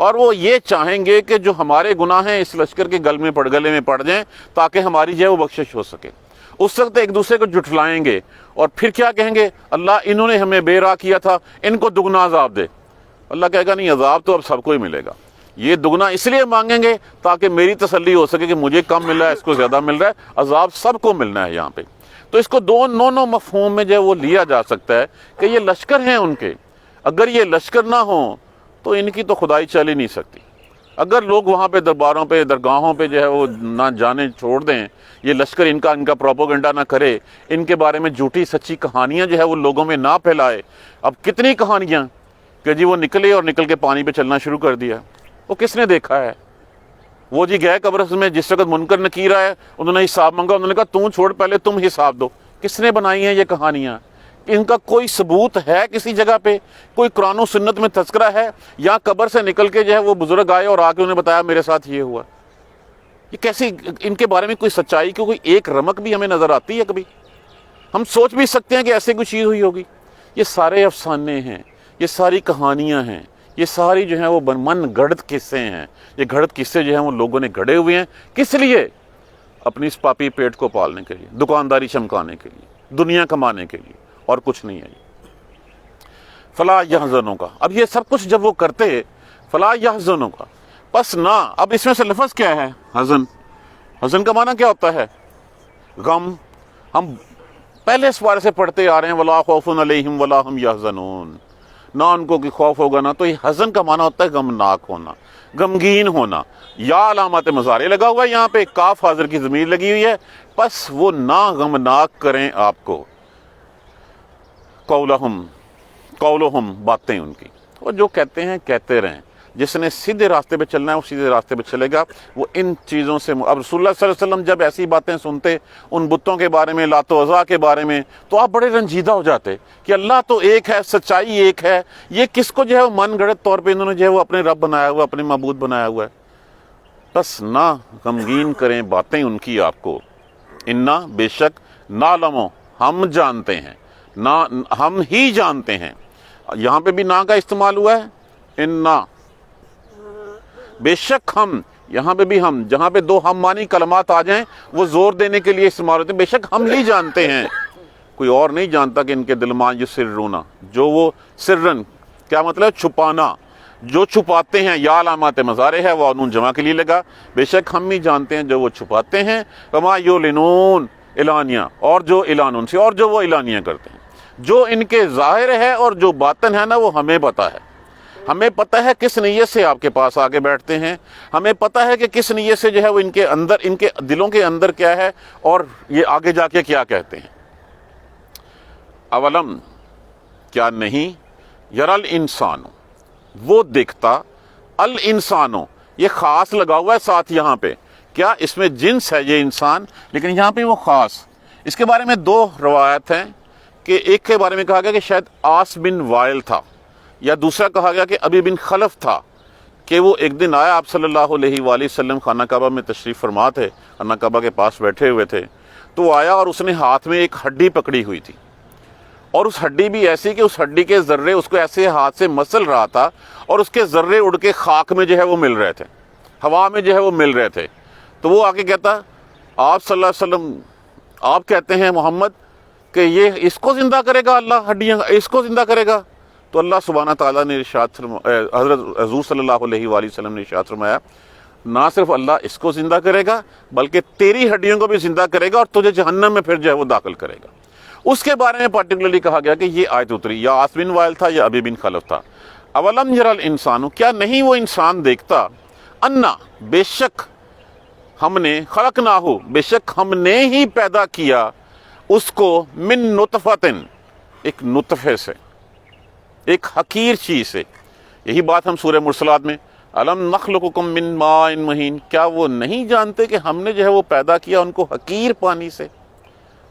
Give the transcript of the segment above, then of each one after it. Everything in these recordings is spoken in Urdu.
اور وہ یہ چاہیں گے کہ جو ہمارے گناہ ہیں اس لشکر کے گلے میں پڑ جائیں تاکہ ہماری جو ہے وہ بخشش ہو سکے۔ اس وقت ایک دوسرے کو جھٹلائیں گے اور پھر کیا کہیں گے؟ اللہ انہوں نے ہمیں بے راہ کیا تھا، ان کو دگنا عذاب دے۔ اللہ کہے گا نہیں، عذاب تو اب سب کو ہی ملے گا، یہ دگنا اس لیے مانگیں گے تاکہ میری تسلی ہو سکے کہ مجھے کم مل رہا ہے، اس کو زیادہ مل رہا ہے، عذاب سب کو ملنا ہے یہاں پہ۔ تو اس کو دونوں مفہوم میں جو ہے وہ لیا جا سکتا ہے کہ یہ لشکر ہیں ان کے، اگر یہ لشکر نہ ہوں تو ان کی تو خدائی چل ہی نہیں سکتی۔ اگر لوگ وہاں پہ درباروں پہ درگاہوں پہ جو ہے وہ نہ جانے چھوڑ دیں، یہ لشکر ان کا پروپیگنڈا نہ کرے، ان کے بارے میں جھوٹی سچی کہانیاں جو ہے وہ لوگوں میں نہ پھیلائے۔ اب کتنی کہانیاں کہ جی وہ نکلے اور نکل کے پانی پہ چلنا شروع کر دیا، وہ کس نے دیکھا ہے؟ وہ جی گئے قبر میں، جس وقت منکر نکیر آئے انہوں نے حساب مانگا، انہوں نے کہا تم چھوڑ پہلے تم حساب دو۔ کس نے بنائی ہیں یہ کہانیاں؟ ان کا کوئی ثبوت ہے کسی جگہ پہ؟ کوئی قرآن و سنت میں تذکرہ ہے؟ یا قبر سے نکل کے جو ہے وہ بزرگ آئے اور آ کے انہیں بتایا میرے ساتھ یہ ہوا؟ یہ کیسی ان کے بارے میں کوئی سچائی کی کوئی ایک رمق بھی ہمیں نظر آتی ہے کبھی؟ ہم سوچ بھی سکتے ہیں کہ ایسے کوئی چیز ہوئی ہوگی؟ یہ سارے افسانے ہیں، یہ ساری کہانیاں ہیں، یہ ساری جو ہیں وہ من گھڑت قصے ہیں۔ یہ گھڑت قصے جو ہیں وہ لوگوں نے گھڑے ہوئے ہیں، کس لیے؟ اپنی اس پاپی پیٹ کو پالنے کے لیے، دکانداری چمکانے کے لیے، دنیا کمانے کے لیے، اور کچھ نہیں ہے۔ فلا یحزنوں کا، اب یہ سب کچھ جب وہ کرتے فلا یحزنوں کا، پس نہ، اب اس میں سے لفظ کیا ہے؟ حزن۔ حزن کا معنی کیا ہوتا ہے؟ غم۔ ہم پہلے اس بارے سے پڑھتے آ رہے ہیں ولا خوف علیہم ولا ہم یحزنون، نہ ان کو کوئی خوف ہوگا نہ، تو یہ حزن کا معنی ہوتا ہے غمناک ہونا، غمگین ہونا۔ یا علامات مضارع لگا ہوا ہے یہاں پہ، کاف حاضر کی ضمیر لگی ہوئی ہے، پس وہ نہ غمناک کریں آپ کو۔ قولہم باتیں ان کی، وہ جو کہتے ہیں کہتے رہیں۔ جس نے سیدھے راستے پہ چلنا ہے وہ سیدھے راستے پہ چلے گا، وہ ان چیزوں سے۔ اب رسول اللہ صلی اللہ علیہ وسلم جب ایسی باتیں سنتے ان بتوں کے بارے میں، لات و عزا کے بارے میں، تو آپ بڑے رنجیدہ ہو جاتے کہ اللہ تو ایک ہے، سچائی ایک ہے، یہ کس کو جو ہے وہ من گھڑت طور پہ انہوں نے جو ہے وہ اپنے رب بنایا ہوا، اپنے معبود بنایا ہوا ہے۔ بس نہ غمگین کریں باتیں ان کی آپ کو۔ انا، بے شک، نعلم، ہم جانتے ہیں، نہ ہم ہی جانتے ہیں۔ یہاں پہ بھی نا کا استعمال ہوا ہے، انا، بے شک ہم، یہاں پہ بھی ہم، جہاں پہ دو ہم معنی کلمات آ جائیں وہ زور دینے کے لیے استعمال ہوتے ہیں۔ بے شک ہم ہی جانتے ہیں، کوئی اور نہیں جانتا کہ ان کے دل میں یسرونا، جو وہ سرن، کیا مطلب؟ چھپانا، جو چھپاتے ہیں۔ یا علامات مضارع ہے، وہ نون جمع کے لیے لگا، بے شک ہم ہی جانتے ہیں جو وہ چھپاتے ہیں۔ وما یعلنون، اعلانیہ، اور جو اعلان ان سے، اور جو وہ اعلانیہ کرتے ہیں، جو ان کے ظاہر ہے اور جو باطن ہے نا، وہ ہمیں پتہ ہے۔ ہمیں پتہ ہے کس نیت سے آپ کے پاس آگے بیٹھتے ہیں، ہمیں پتہ ہے کہ کس نیت سے جو ہے وہ ان کے اندر، ان کے دلوں کے اندر کیا ہے، اور یہ آگے جا کے کیا کہتے ہیں۔ اولم، کیا نہیں، یرل انسان، وہ دیکھتا، الانسانو، یہ خاص لگا ہوا ہے ساتھ یہاں پہ، کیا اس میں جنس ہے یہ انسان، لیکن یہاں پہ وہ خاص۔ اس کے بارے میں دو روایت ہیں کہ ایک کے بارے میں کہا گیا کہ شاید آس بن وائل تھا، یا دوسرا کہا گیا کہ ابی بن خلف تھا، کہ وہ ایک دن آیا، آپ صلی اللہ علیہ وآلہ وسلم خانہ کعبہ میں تشریف فرما تھے، خانہ کعبہ کے پاس بیٹھے ہوئے تھے، تو وہ آیا اور اس نے ہاتھ میں ایک ہڈی پکڑی ہوئی تھی، اور اس ہڈی بھی ایسی کہ اس ہڈی کے ذرے اس کو ایسے ہاتھ سے مسل رہا تھا، اور اس کے ذرے اڑ کے خاک میں جو ہے وہ مل رہے تھے، ہوا میں جو ہے وہ مل رہے تھے۔ تو وہ آگے کہتا، آپ صلی اللہ علیہ وسلم، آپ کہتے ہیں محمد کہ یہ اس کو زندہ کرے گا اللہ، ہڈیاں اس کو زندہ کرے گا؟ تو اللہ سبحانہ تعالیٰ نے حضرت حضور صلی اللہ علیہ وآلہ وسلم نے ارشاد فرمایا، نہ صرف اللہ اس کو زندہ کرے گا بلکہ تیری ہڈیوں کو بھی زندہ کرے گا اور تجھے جہنم میں پھر جو ہے وہ داخل کرے گا۔ اس کے بارے میں پرٹیکولرلی کہا گیا کہ یہ آیت اتری، یا آس بن وائل تھا یا ابی بن خلف تھا۔ اولم یرل انسان، کیا نہیں وہ انسان دیکھتا، انا، بے شک ہم نے، خلقناہ، بے شک ہم نے ہی پیدا کیا اس کو، من نطفتن، ایک نطفے سے، ایک حقیر چیز سے۔ یہی بات ہم سورہ مرسلات میں، الم نخلقکم من ماء مہین، کیا وہ نہیں جانتے کہ ہم نے جو ہے وہ پیدا کیا ان کو حقیر پانی سے،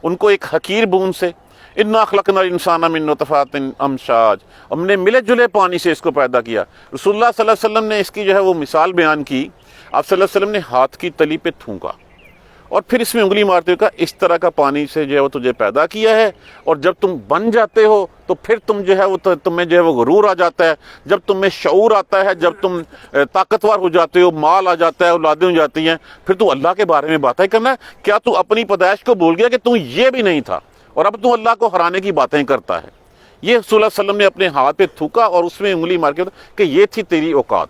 ان کو ایک حقیر بوند سے۔ انا خلقنا الانسان من نطفۃ امشاج، ہم نے ملے جلے پانی سے اس کو پیدا کیا۔ رسول اللہ صلی اللہ علیہ وسلم نے اس کی جو ہے وہ مثال بیان کی، آپ صلی اللہ علیہ وسلم نے ہاتھ کی تلی پہ تھونکا اور پھر اس میں انگلی مارتے ہوئے کہا اس طرح کا پانی سے جو ہے وہ تجھے پیدا کیا ہے، اور جب تم بن جاتے ہو تو پھر تم جو ہے وہ تمہیں جو ہے وہ غرور آ جاتا ہے، جب تمہیں شعور آتا ہے، جب تم طاقتور ہو جاتے ہو، مال آ جاتا ہے، اولادیں ہو جاتی ہیں، پھر تو اللہ کے بارے میں باتیں کرنا ہے۔ کیا تو اپنی پیدائش کو بھول گیا کہ تو یہ بھی نہیں تھا اور اب تو اللہ کو ہرانے کی باتیں کرتا ہے؟ یہ رسول اللہ صلی اللہ علیہ وسلم نے اپنے ہاتھ پہ تھوکا اور اس میں انگلی مار کے کہ یہ تھی تیری اوقات،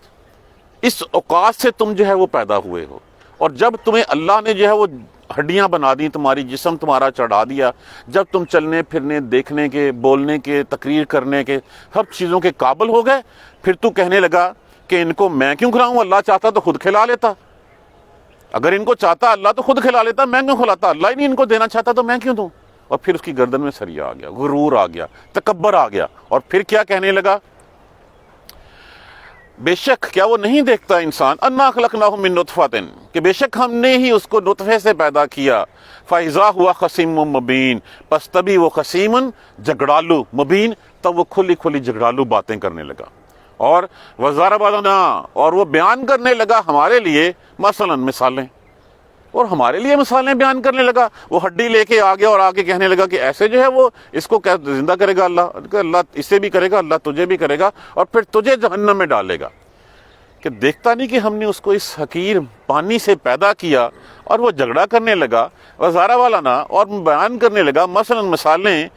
اس اوقات سے تم جو ہے وہ پیدا ہوئے ہو، اور جب تمہیں اللہ نے جو ہے وہ ہڈیاں بنا دی، تمہاری جسم تمہارا چڑھا دیا، جب تم چلنے پھرنے، دیکھنے کے، بولنے کے، تقریر کرنے کے، سب چیزوں کے قابل ہو گئے، پھر تو کہنے لگا کہ ان کو میں کیوں کھلاؤں، اللہ چاہتا تو خود کھلا لیتا، اگر ان کو چاہتا اللہ تو خود کھلا لیتا، میں کیوں کھلاتا، اللہ ہی نہیں ان کو دینا چاہتا تو میں کیوں دوں؟ اور پھر اس کی گردن میں سریا آ گیا، غرور آ گیا، تکبر آ گیا، اور پھر کیا کہنے لگا؟ بے شک کیا وہ نہیں دیکھتا انسان انا خلقناہ من نطفۃ، کہ بے شک ہم نے ہی اس کو نطفے سے پیدا کیا، فاذا ہوا خصیم مبین، پس تبھی وہ خصیم جھگڑالو، مبین تب وہ کھلی کھلی جھگڑالو باتیں کرنے لگا، اور وضرب لنا، اور وہ بیان کرنے لگا ہمارے لیے، مثلا مثالیں، اور ہمارے لیے مثالیں بیان کرنے لگا۔ وہ ہڈی لے کے آ گیا اور آگے کہنے لگا کہ ایسے جو ہے وہ اس کو زندہ کرے گا اللہ، کہ اللہ اسے بھی کرے گا، اللہ تجھے بھی کرے گا، اور پھر تجھے جہنم میں ڈالے گا۔ کہ دیکھتا نہیں کہ ہم نے اس کو اس حقیر پانی سے پیدا کیا، اور وہ جھگڑا کرنے لگا، وزارہ والا نا، اور بیان کرنے لگا مثلا مثالیں،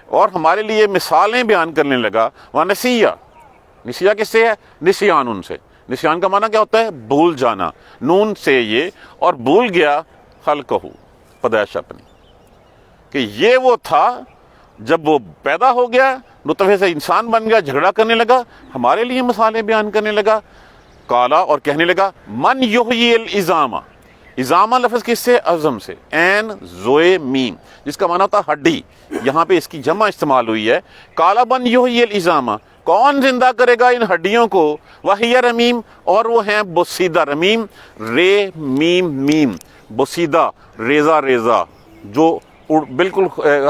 اور ہمارے لیے مثالیں بیان کرنے لگا۔ ونسیہ، نسیہ کس سے ہے؟ نسیان، ان سے۔ نسیان کا معنی کیا ہوتا ہے؟ بھول جانا، نون سے یہ، اور بھول گیا خلقہ، پیدائش اپنی، کہ یہ وہ تھا جب وہ پیدا ہو گیا، نطفے سے انسان بن گیا، جھگڑا کرنے لگا، ہمارے لیے مثالیں بیان کرنے لگا۔ کالا، اور کہنے لگا من یحیی العظام، عظامہ لفظ کس سے؟ عظم سے، عین زوئے میم، جس کا معنی ہوتا ہڈی، یہاں پہ اس کی جمع استعمال ہوئی ہے۔ کالا من یحیی العظام، کون زندہ کرے گا ان ہڈیوں کو؟ وہی رمیم، اور وہ ہیں بوسیدہ، رمیم رے میم میم، بوسیدہ ریزہ ریزہ، جو بالکل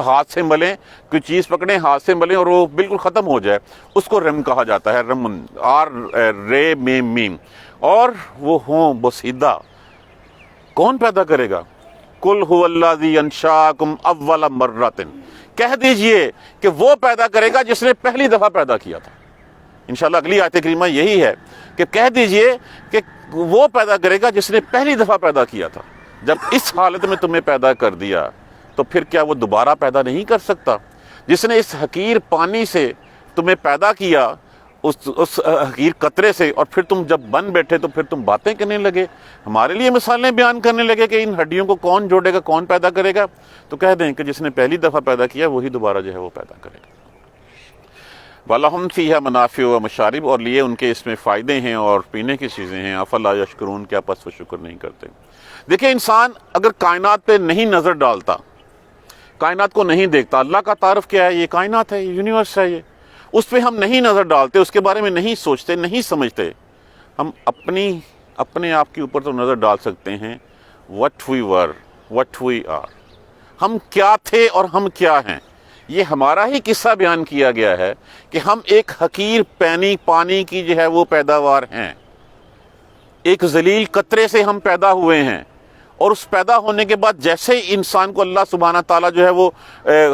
ہاتھ سے ملیں، کوئی چیز پکڑیں ہاتھ سے ملیں اور وہ بالکل ختم ہو جائے، اس کو رم کہا جاتا ہے، رمن، آر رے میم میم، اور وہ ہوں بوسیدہ۔ کون پیدا کرے گا؟ قل هو الذی انشاکم اول مرۃ، کہہ دیجئے کہ وہ پیدا کرے گا جس نے پہلی دفعہ پیدا کیا تھا۔ انشاءاللہ اگلی آیت کریمہ یہی ہے کہ کہہ دیجئے کہ وہ پیدا کرے گا جس نے پہلی دفعہ پیدا کیا تھا۔ جب اس حالت میں تمہیں پیدا کر دیا تو پھر کیا وہ دوبارہ پیدا نہیں کر سکتا؟ جس نے اس حقیر پانی سے تمہیں پیدا کیا، اس حقیر قطرے سے، اور پھر تم جب بن بیٹھے تو پھر تم باتیں کرنے لگے، ہمارے لیے مثالیں بیان کرنے لگے کہ ان ہڈیوں کو کون جوڑے گا، کون پیدا کرے گا؟ تو کہہ دیں کہ جس نے پہلی دفعہ پیدا کیا وہی دوبارہ جو ہے وہ پیدا کرے گا۔ وَلَهُمْ فِيهَا مَنَافِعُ وَمَشَارِبُ، اور لیے ان کے اس میں فائدے ہیں اور پینے کی چیزیں ہیں۔ افلا یشکرون، کیا پس وہ شکر نہیں کرتے؟ دیکھیں، انسان اگر کائنات پہ نہیں نظر ڈالتا، کائنات کو نہیں دیکھتا، اللہ کا تعارف کیا ہے؟ یہ کائنات ہے، یہ یونیورس ہے، یہ اس پہ ہم نہیں نظر ڈالتے، اس کے بارے میں نہیں سوچتے، نہیں سمجھتے، ہم اپنے آپ کے اوپر تو نظر ڈال سکتے ہیں۔ what we were, what we are، ہم کیا تھے اور ہم کیا ہیں۔ یہ ہمارا ہی قصہ بیان کیا گیا ہے کہ ہم ایک حقیر پانی کی جو ہے وہ پیداوار ہیں، ایک ذلیل قطرے سے ہم پیدا ہوئے ہیں، اور اس پیدا ہونے کے بعد جیسے ہی انسان کو اللہ سبحانہ تعالیٰ جو ہے وہ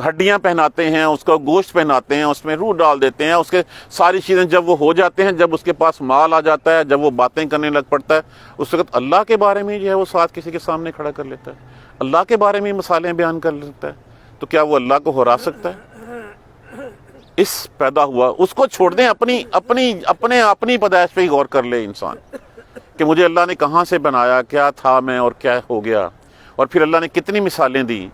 ہڈیاں پہناتے ہیں، اس کا گوشت پہناتے ہیں، اس میں روح ڈال دیتے ہیں، اس کے ساری چیزیں جب وہ ہو جاتے ہیں، جب اس کے پاس مال آ جاتا ہے، جب وہ باتیں کرنے لگ پڑتا ہے، اس وقت اللہ کے بارے میں جو ہے وہ ساتھ کسی کے سامنے کھڑا کر لیتا ہے، اللہ کے بارے میں مثالیں بیان کر لیتا ہے، تو کیا وہ اللہ کو ہرا سکتا ہے؟ اس پیدا ہوا، اس کو چھوڑ دیں، اپنی پیدائش پہ ہی غور کر لے انسان کہ مجھے اللہ نے کہاں سے بنایا، کیا تھا میں اور کیا ہو گیا، اور پھر اللہ نے کتنی مثالیں دی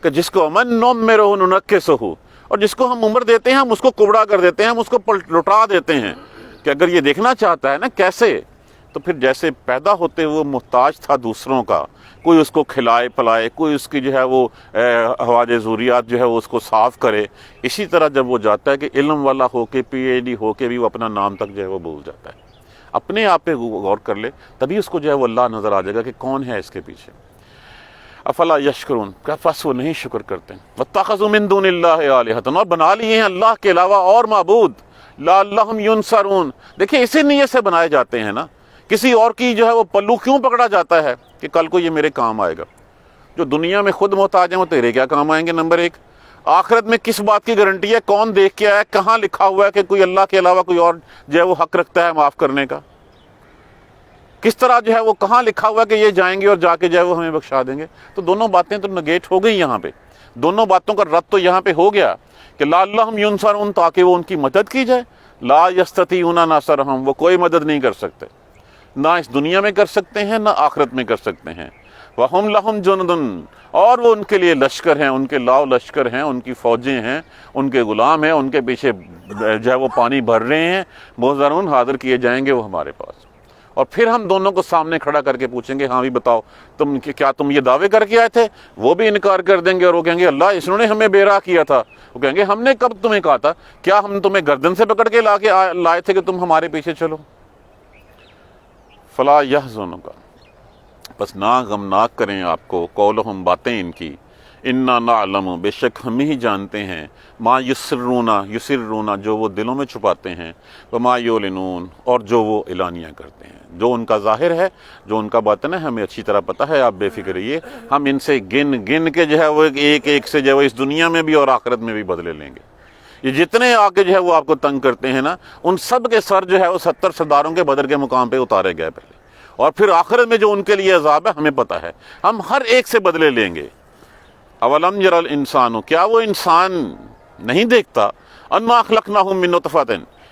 کہ جس کو امن نوم میں رہو ننکسہ، اور جس کو ہم عمر دیتے ہیں ہم اس کو کبڑا کر دیتے ہیں، ہم اس کو لٹا دیتے ہیں، کہ اگر یہ دیکھنا چاہتا ہے نا کیسے، تو پھر جیسے پیدا ہوتے وہ محتاج تھا دوسروں کا، کوئی اس کو کھلائے پلائے، کوئی اس کی جو ہے وہ حواج ضروریات جو ہے وہ اس کو صاف کرے، اسی طرح جب وہ جاتا ہے کہ علم والا ہو کے PhD ہو کے بھی وہ اپنا نام تک جو ہے وہ بھول جاتا ہے۔ اپنے آپ پہ غور کر لے، تبھی اس کو جو ہے وہ اللہ نظر آ جائے گا کہ کون ہے اس کے پیچھے۔ افلا یشکرون، کیا پس وہ نہیں شکر کرتے؟ واتخذوا من دون اللہ آلہۃ، اور بنا لیے ہیں اللہ کے علاوہ اور معبود، لعلہم ینصرون، دیکھیں اسی نیت سے بنائے جاتے ہیں نا، کسی اور کی جو ہے وہ پلو کیوں پکڑا جاتا ہے کہ کل کو یہ میرے کام آئے گا؟ جو دنیا میں خود محتاج ہیں وہ تیرے کیا کام آئیں گے؟ نمبر ایک۔ آخرت میں کس بات کی گارنٹی ہے؟ کون دیکھ کے آیا؟ کہاں لکھا ہوا ہے کہ کوئی اللہ کے علاوہ کوئی اور جو ہے وہ حق رکھتا ہے معاف کرنے کا؟ کس طرح جو ہے وہ کہاں لکھا ہوا ہے کہ یہ جائیں گے اور جا کے جو ہے وہ ہمیں بخشا دیں گے؟ تو دونوں باتیں تو نگیٹ ہو گئی یہاں پہ، دونوں باتوں کا رد تو یہاں پہ ہو گیا کہ لعلہم ینصرون، تاکہ وہ ان کی مدد کی جائے۔ لا یستطیعون نصرہم، وہ کوئی مدد نہیں کر سکتے، نہ اس دنیا میں کر سکتے ہیں نہ آخرت میں کر سکتے ہیں۔ وَهُمْ لَهُمْ جُنُودٌ، اور وہ ان کے لیے لشکر ہیں، ان کے لاؤ لشکر ہیں، ان کی فوجیں ہیں، ان کے غلام ہیں، ان کے پیچھے جو ہے وہ پانی بھر رہے ہیں، محضرون، حاضر کیے جائیں گے وہ ہمارے پاس۔ اور پھر ہم دونوں کو سامنے کھڑا کر کے پوچھیں گے ہاں بھی بتاؤ کیا تم یہ دعوے کر کے آئے تھے؟ وہ بھی انکار کر دیں گے اور وہ کہیں گے اللہ اس نے ہمیں بے راہ کیا تھا۔ وہ کہیں گے ہم نے کب تمہیں کہا تھا؟ کیا ہم تمہیں گردن سے پکڑ کے لائے تھے کہ تم ہمارے پیچھے چلو؟ فلا یحزنک، بس نہ غمناک کریں آپ کو، قولہم، باتیں ان کی، انا نعلم، بے شک ہم ہی جانتے ہیں، ما یسرون، جو وہ دلوں میں چھپاتے ہیں، وما یعلنون، اور جو وہ اعلانیہ کرتے ہیں۔ جو ان کا ظاہر ہے، جو ان کا باطن ہے، ہمیں اچھی طرح پتہ ہے، آپ بے فکر رہیے، ہم ان سے گن کے جو ہے وہ ایک ایک سے جو ہے وہ اس دنیا میں بھی اور آخرت میں بھی بدلے لیں گے۔ یہ جتنے آ کے جو ہے وہ آپ کو تنگ کرتے ہیں نا، ان سب کے سر جو ہے وہ 70 سرداروں کے بدر کے مقام پہ اتارے گئے پہلے، اور پھر آخرت میں جو ان کے لیے عذاب ہے ہمیں پتہ ہے، ہم ہر ایک سے بدلے لیں گے۔ اولم یر الانسان، کیا وہ انسان نہیں دیکھتا، انا خلقناہ من نطفۃ،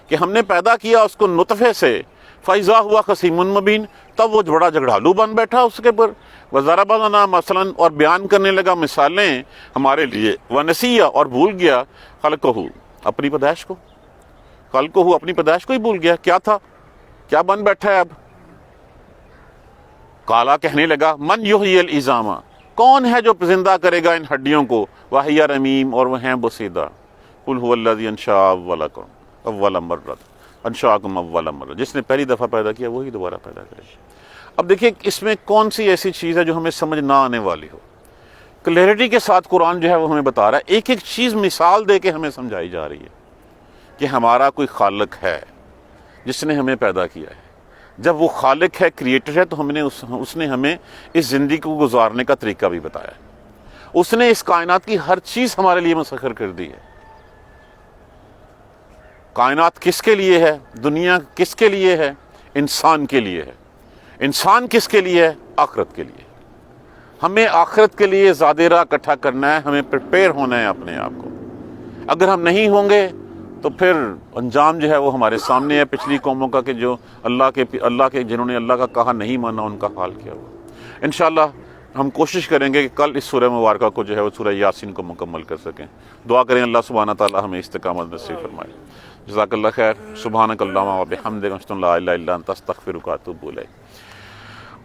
کہ ہم نے پیدا کیا اس کو نطفے سے، فاذا ہوا خصیم مبین، تب وہ بڑا جھگڑالو بن بیٹھا اس کے پر، وضرب لنا مثلا، اور بیان کرنے لگا مثالیں ہمارے لیے، ونسیہ، اور بھول گیا، خلقہ، اپنی پیدائش کو، خلقہ، اپنی پیدائش کو ہی بھول گیا، کیا تھا، کیا بن بیٹھا ہے اب؟ کالا، کہنے لگا، من یحیی العظام، کون ہے جو زندہ کرے گا ان ہڈیوں کو، وہی رمیم، اور وہ ہیں بوسیدہ، قل هو الذی انشأکم اول مرۃ، انشأکم اول مرۃ، جس نے پہلی دفعہ پیدا کیا وہی دوبارہ پیدا کرے گا۔ اب دیکھیے اس میں کون سی ایسی چیز ہے جو ہمیں سمجھ نہ آنے والی ہو؟ کلیئرٹی کے ساتھ قرآن جو ہے وہ ہمیں بتا رہا ہے، ایک ایک چیز مثال دے کے ہمیں سمجھائی جا رہی ہے کہ ہمارا کوئی خالق ہے جس نے ہمیں پیدا کیا ہے۔ جب وہ خالق ہے، کریٹر ہے، تو اس نے ہمیں اس زندگی کو گزارنے کا طریقہ بھی بتایا ہے۔ اس نے اس کائنات کی ہر چیز ہمارے لیے مسخر کر دی ہے۔ کائنات کس کے لیے ہے؟ دنیا کس کے لیے ہے؟ انسان کے لیے ہے۔ انسان کس کے لیے ہے؟ آخرت کے لیے۔ ہمیں آخرت کے لیے زاد راہ اکٹھا کرنا ہے، ہمیں پریپیئر ہونا ہے اپنے آپ کو۔ اگر ہم نہیں ہوں گے تو پھر انجام جو ہے وہ ہمارے سامنے ہے، پچھلی قوموں کا کہ جو اللہ کے جنہوں نے اللہ کا کہا نہیں مانا، ان کا حال کیا ہوا۔ انشاءاللہ ہم کوشش کریں گے کہ کل اس سورہ مبارکہ کو جو ہے وہ سورہ یاسین کو مکمل کر سکیں۔ دعا کریں اللہ سبحانہ تعالی ہمیں استقامت نصیب فرمائے۔ جزاک اللہ خیر۔ سبحانک اللہم و بحمدک، اشہد ان لا الہ الا انت، استغفرک و اتوب الیک۔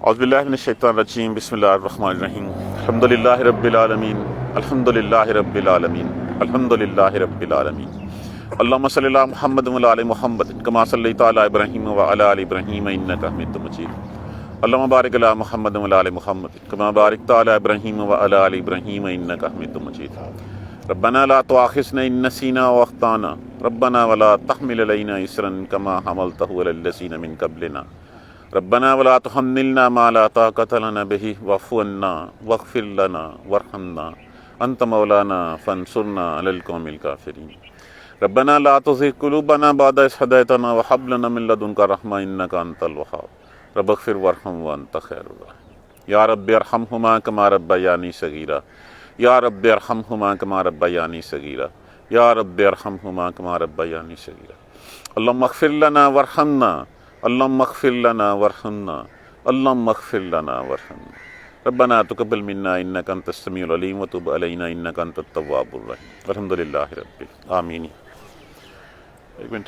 اعوذ باللہ من الشیطان الرجیم، بسم اللہ الرحمن الرحیم۔ الحمدللہ رب العالمین، الحمدللہ رب العالمین، الحمدللہ رب العالمین۔ اللہم صلی علی محمد و علی محمد کما صلیت علی ابراہیم و علی آل ابراہیم انک حمید مجید۔ اللہم بارک علی محمد و علی محمد کما بارکت علی ابراہیم و علی آل ابراہیم انک حمید مجید۔ ربنا لا تؤاخذنا ان نسینا واخطانا، ربنا ولا تحمل علینا اصرا کما حملتہ علی الذین من قبلنا، ربنا ولا تحملنا ما لا طاقۃ لنا به واعف عنا واغفر لنا وارحمنا انت مولانا فانصرنا علی القوم الکافرین۔ ربنا لا تزغ قلوبنا بعد إذ هديتنا وهب لنا من لدنك رحمة إنك أنت الوهاب رب اغفر وارحم وأنت خير الراحمين۔ يا رب ارحمهما كما ربياني صغيرا، يا رب ارحمهما كما ربياني صغيرا، يا رب ارحمهما كما ربياني صغيرا۔ اللهم اغفر لنا وارحمنا، اللهم اغفر لنا وارحمنا، اللهم اغفر لنا وارحمنا۔ ربنا تقبل منا إنك أنت السميع العليم وتب علينا إنك أنت التواب الرحيم۔ الحمد لله رب العالمين، آمين۔ ایک منٹ